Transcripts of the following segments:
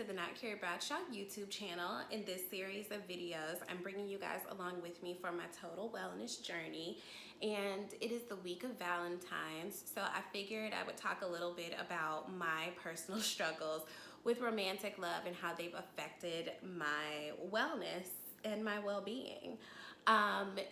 to the Not Carrie Bradshaw YouTube channel. In this series of videos, I'm bringing you guys along with me for my total wellness journey. And it is the week of Valentine's, so I figured I would talk a little bit about my personal struggles with romantic love and how they've affected my wellness and my well-being.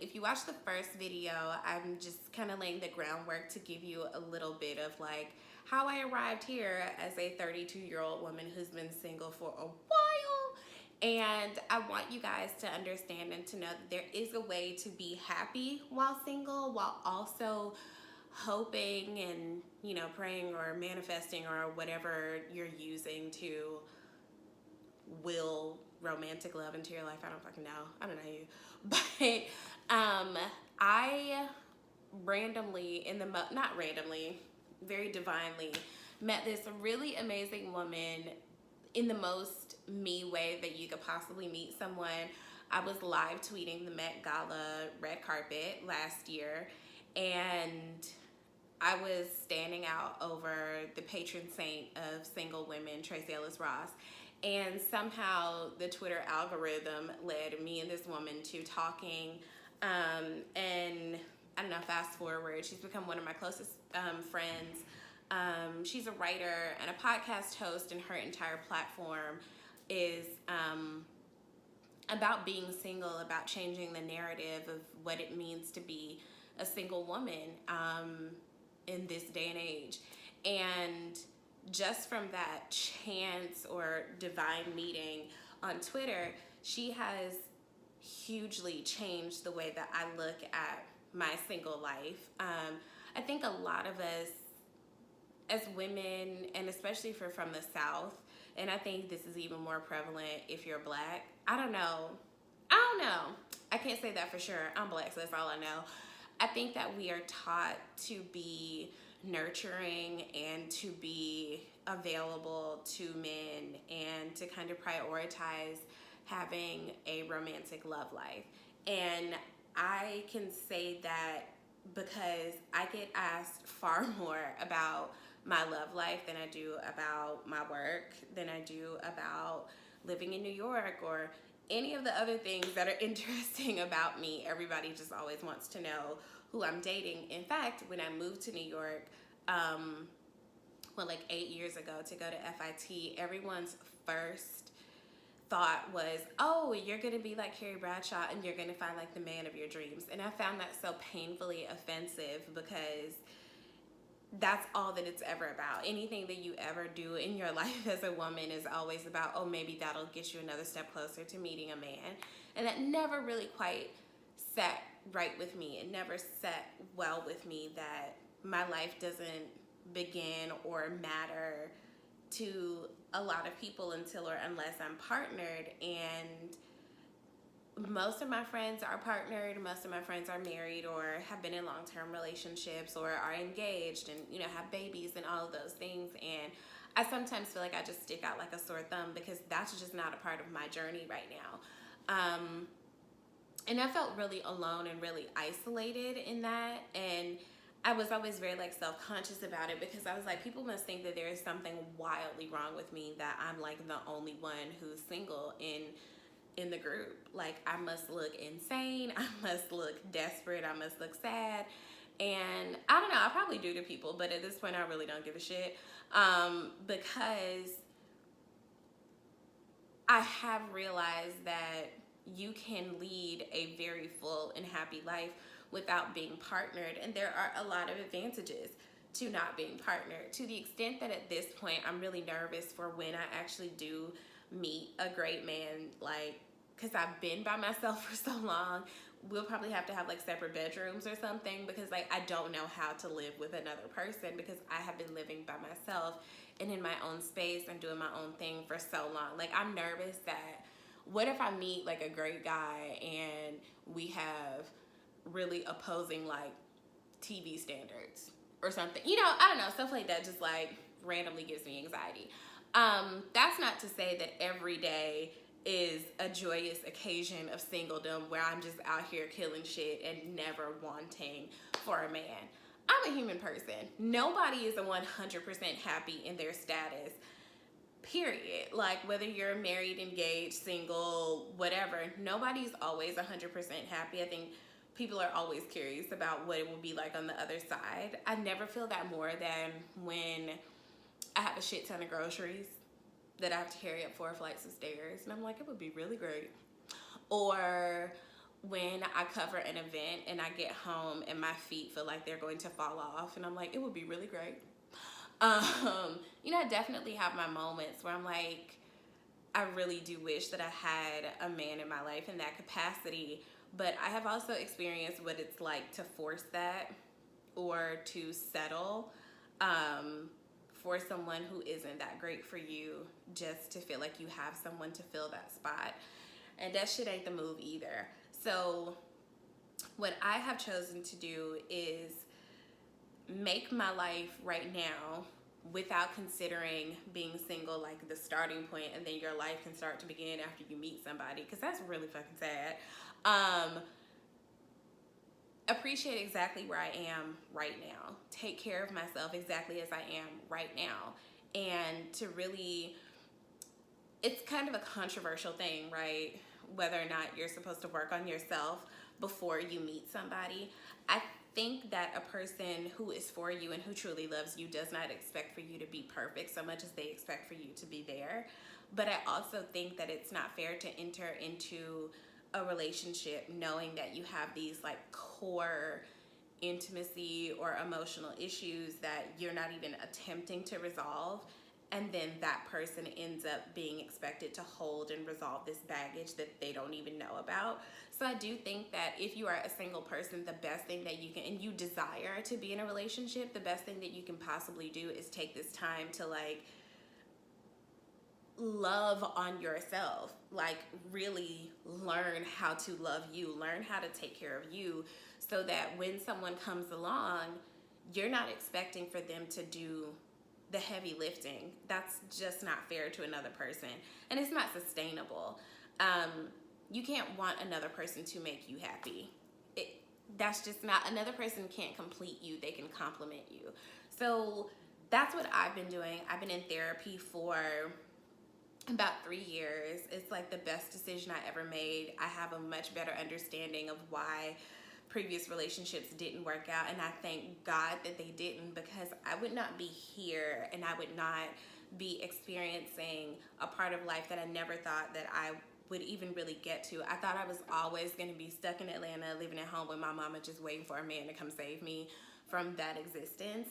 If you watch the first video, I'm just kind of laying the groundwork to give you a little bit of like how I arrived here as a 32-year-old woman who's been single for a while. And I want you guys to understand and to know that there is a way to be happy while single, while also hoping and, praying or manifesting or whatever you're using to will romantic love into your life. I don't fucking know. I don't know you. But I randomly, not randomly, very divinely, met this really amazing woman in the most me way that you could possibly meet someone. I was live tweeting the Met Gala red carpet last year, and I was standing out over the patron saint of single women, Tracee Ellis, and somehow the Twitter algorithm led me and this woman to talking, and I don't know, fast forward, she's become one of my closest friends. She's a writer and a podcast host, and her entire platform is about being single, about changing the narrative of what it means to be a single woman in this day and age. And just from that chance or divine meeting on Twitter, she has hugely changed the way that I look at my single life. I think a lot of us as women, and especially from the South, and I think this is even more prevalent if you're Black. I don't know. I can't say that for sure. I'm Black, so that's all I know. I think that we are taught to be nurturing and to be available to men and to kind of prioritize having a romantic love life. And I can say that because I get asked far more about my love life than I do about my work, than I do about living in New York or any of the other things that are interesting about me. Everybody just always wants to know who I'm dating. In fact, when I moved to New York, like 8 years ago to go to FIT, everyone's first thought was, oh, you're gonna be like Carrie Bradshaw and you're gonna find like the man of your dreams. And I found that so painfully offensive because that's all that it's ever about. Anything that you ever do in your life as a woman is always about, oh, maybe that'll get you another step closer to meeting a man. And that never really quite sat right with me. It never sat well with me that my life doesn't begin or matter to a lot of people until or unless I'm partnered. And most of my friends are partnered, most of my friends are married or have been in long-term relationships or are engaged and have babies and all of those things. And I sometimes feel like I just stick out like a sore thumb because that's just not a part of my journey right now. And I felt really alone and really isolated in that. And I was always very like self-conscious about it because I was like, people must think that there is something wildly wrong with me, that I'm like the only one who's single in the group. Like, I must look insane, I must look desperate, I must look sad. And I don't know, I probably do to people, but at this point I really don't give a shit, because I have realized that you can lead a very full and happy life without being partnered, and there are a lot of advantages to not being partnered, to the extent that at this point I'm really nervous for when I actually do meet a great man, like, because I've been by myself for so long. We'll probably have to have like separate bedrooms or something, because like I don't know how to live with another person, because I have been living by myself and in my own space and doing my own thing for so long. Like, I'm nervous that what if I meet like a great guy and we have really opposing like TV standards or something, I don't know, stuff like that just like randomly gives me anxiety. That's not to say that every day is a joyous occasion of singledom where I'm just out here killing shit and never wanting for a man. I'm a human person. Nobody is a 100% happy in their status, period. Like whether you're married, engaged, single, whatever, nobody's always 100% happy. I think people are always curious about what it will be like on the other side. I never feel that more than when I have a shit ton of groceries that I have to carry up 4 flights of stairs, and I'm like, it would be really great. Or when I cover an event and I get home and my feet feel like they're going to fall off, and I'm like, it would be really great. I definitely have my moments where I'm like, I really do wish that I had a man in my life in that capacity, but I have also experienced what it's like to force that or to settle for someone who isn't that great for you, just to feel like you have someone to fill that spot. And that shit ain't the move either. So what I have chosen to do is make my life right now without considering being single like the starting point, and then your life can start to begin after you meet somebody, because that's really fucking sad. Appreciate exactly where I am right now. Take care of myself exactly as I am right now. And to really, it's kind of a controversial thing, right? Whether or not you're supposed to work on yourself before you meet somebody. I think that a person who is for you and who truly loves you does not expect for you to be perfect so much as they expect for you to be there. But I also think that it's not fair to enter into a relationship knowing that you have these like core intimacy or emotional issues that you're not even attempting to resolve, and then that person ends up being expected to hold and resolve this baggage that they don't even know about. So I do think that if you are a single person, the best thing that you can, and you desire to be in a relationship, the best thing that you can possibly do is take this time to like love on yourself, like really learn how to love you, learn how to take care of you, so that when someone comes along, you're not expecting for them to do the heavy lifting. That's just not fair to another person, and it's not sustainable. You can't want another person to make you happy. That's just not, another person can't complete you, they can complement you. So that's what I've been doing. I've been in therapy for about 3 years. It's like the best decision I ever made. I have a much better understanding of why previous relationships didn't work out, and I thank God that they didn't, because I would not be here and I would not be experiencing a part of life that I never thought that I would even really get to. I thought I was always going to be stuck in Atlanta, living at home with my mama, just waiting for a man to come save me from that existence.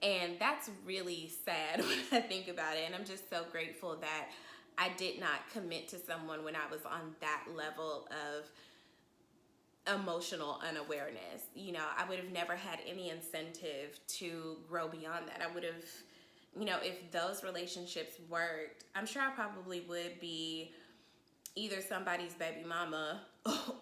And that's really sad when I think about it. And I'm just so grateful that I did not commit to someone when I was on that level of emotional unawareness. I would have never had any incentive to grow beyond that. I would have, if those relationships worked, I'm sure I probably would be either somebody's baby mama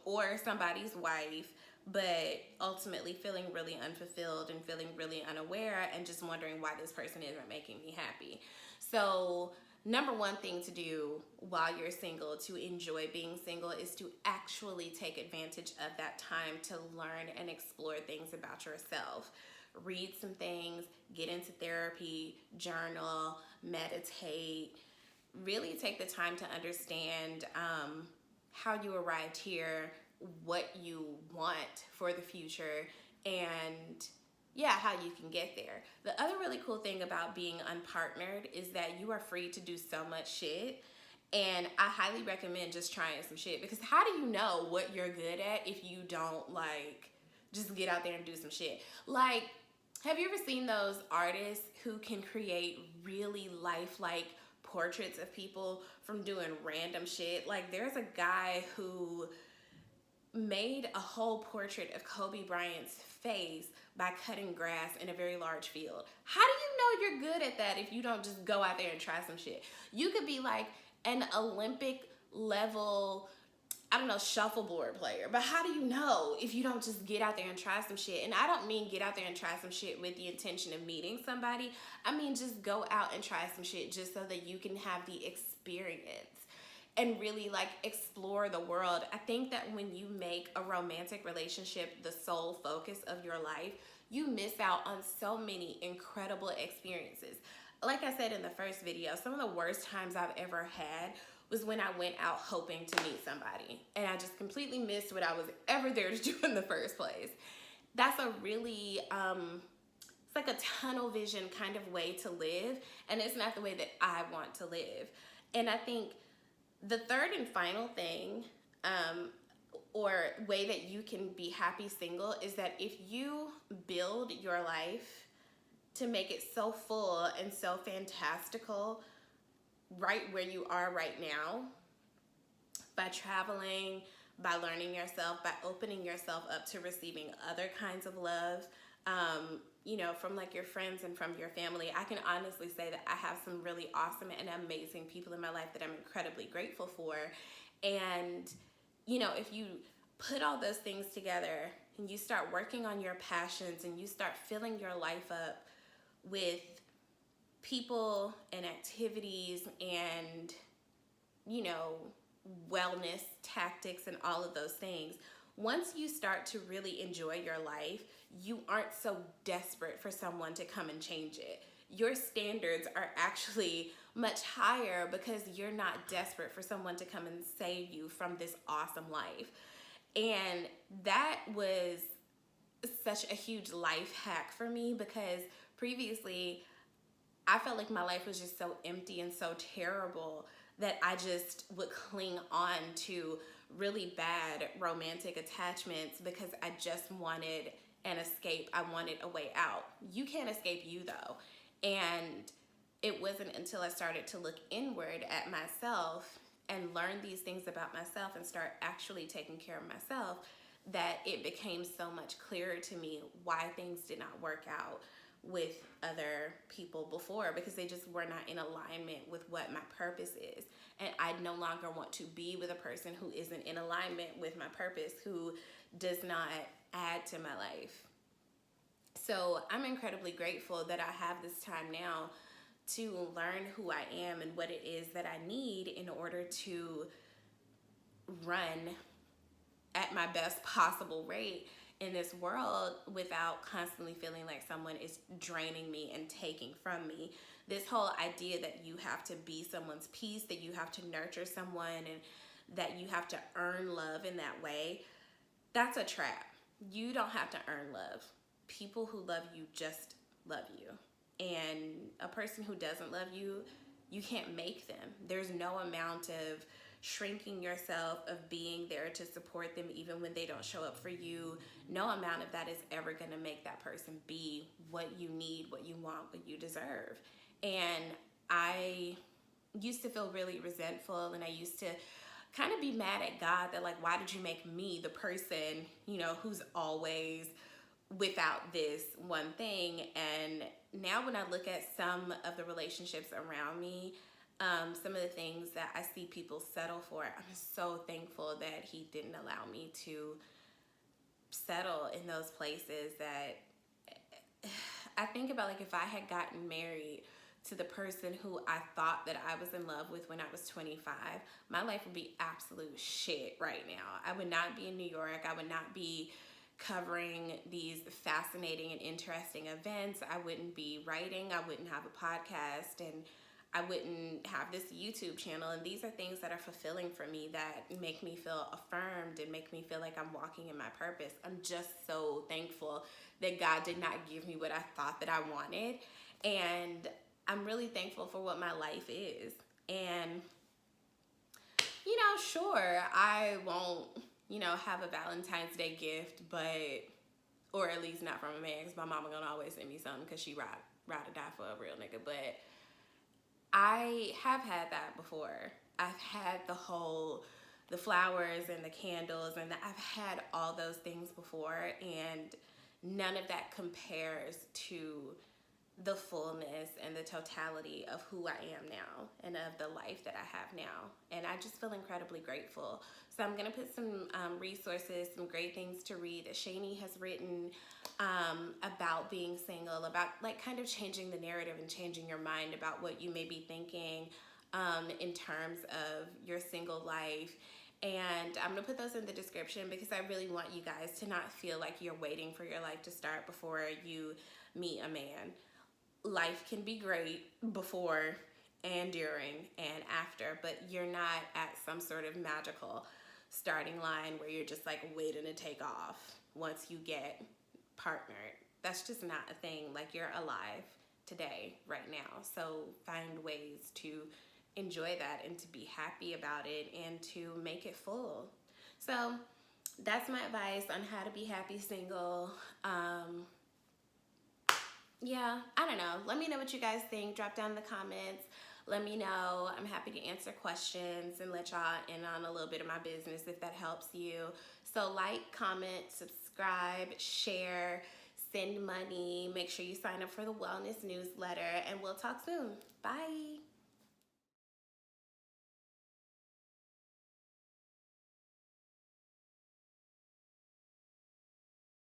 or somebody's wife, but ultimately feeling really unfulfilled and feeling really unaware and just wondering why this person isn't making me happy. So number one thing to do while you're single to enjoy being single is to actually take advantage of that time to learn and explore things about yourself. Read some things, get into therapy, journal, meditate. Really take the time to understand how you arrived here, what you want for the future, and how you can get there. The other really cool thing about being unpartnered is that you are free to do so much shit. And I highly recommend just trying some shit, because how do you know what you're good at if you don't like just get out there and do some shit? Like, have you ever seen those artists who can create really lifelike portraits of people from doing random shit? Like, there's a guy who made a whole portrait of Kobe Bryant's face by cutting grass in a very large field. How do you know you're good at that if you don't just go out there and try some shit? You could be like an Olympic level, I don't know, shuffleboard player, but how do you know if you don't just get out there and try some shit? And I don't mean get out there and try some shit with the intention of meeting somebody. I mean just go out and try some shit just so that you can have the experience and really like explore the world. I think that when you make a romantic relationship the sole focus of your life, you miss out on so many incredible experiences. like I said in the first video, some of the worst times I've ever had was when I went out hoping to meet somebody and I just completely missed what I was ever there to do in the first place. That's a really, it's like a tunnel vision kind of way to live, and it's not the way that I want to live. And I think the third and final thing, or way that you can be happy single, is that if you build your life to make it so full and so fantastical right where you are right now, by traveling, by learning yourself, by opening yourself up to receiving other kinds of love, you know, from like your friends and from your family. I can honestly say that I have some really awesome and amazing people in my life that I'm incredibly grateful for. And, you know, if you put all those things together and you start working on your passions and you start filling your life up with people and activities and, you know, wellness tactics and all of those things, once you start to really enjoy your life, you aren't so desperate for someone to come and change it. Your standards are actually much higher because you're not desperate for someone to come and save you from this awesome life. And that was such a huge life hack for me, because previously I felt like my life was just so empty and so terrible that I just would cling on to really bad romantic attachments because I just wanted an escape. I wanted a way out. You can't escape you though. And it wasn't until I started to look inward at myself and learn these things about myself and start actually taking care of myself that it became so much clearer to me why things did not work out with other people before, because they just were not in alignment with what my purpose is. And I no longer want to be with a person who isn't in alignment with my purpose, who does not add to my life. So I'm incredibly grateful that I have this time now to learn who I am and what it is that I need in order to run at my best possible rate in this world without constantly feeling like someone is draining me and taking from me. This whole idea that you have to be someone's peace, that you have to nurture someone, and that you have to earn love in that way, that's a trap. You don't have to earn love. People who love you just love you. And a person who doesn't love you, you can't make them. There's no amount of shrinking yourself, of being there to support them even when they don't show up for you. No amount of that is ever going to make that person be what you need, what you want, what you deserve. And I used to feel really resentful, and I used to kind of be mad at God that, like, why did you make me the person, you know, who's always without this one thing? And now when I look at some of the relationships around me, some of the things that I see people settle for, I'm so thankful that he didn't allow me to settle in those places. That I think about, like, if I had gotten married to the person who I thought that I was in love with when I was 25, my life would be absolute shit right now. I would not be in New York. I would not be covering these fascinating and interesting events. I wouldn't be writing. I wouldn't have a podcast, and I wouldn't have this YouTube channel. And these are things that are fulfilling for me, that make me feel affirmed and make me feel like I'm walking in my purpose. I'm just so thankful that God did not give me what I thought that I wanted. And I'm really thankful for what my life is. And, you know, sure, I won't, you know, have a Valentine's Day gift, but, or at least not from a man, because my mama gonna always send me something because she ride or die for a real nigga. But I have had that before. I've had the flowers and the candles, and I've had all those things before, and none of that compares to the fullness and the totality of who I am now and of the life that I have now. And I just feel incredibly grateful. So I'm gonna put some resources, some great things to read that Shani has written about being single, about like kind of changing the narrative and changing your mind about what you may be thinking in terms of your single life. And I'm gonna put those in the description because I really want you guys to not feel like you're waiting for your life to start before you meet a man. life can be great before and during and after, but you're not at some sort of magical starting line where you're just like waiting to take off once you get partnered. That's just not a thing. Like, you're alive today, right now. So find ways to enjoy that and to be happy about it and to make it full. So that's my advice on how to be happy single. Yeah, I don't know. Let me know what you guys think. Drop down in the comments. Let me know. I'm happy to answer questions and let y'all in on a little bit of my business if that helps you. So like, comment, subscribe, share, send money. Make sure you sign up for the wellness newsletter, and we'll talk soon. Bye.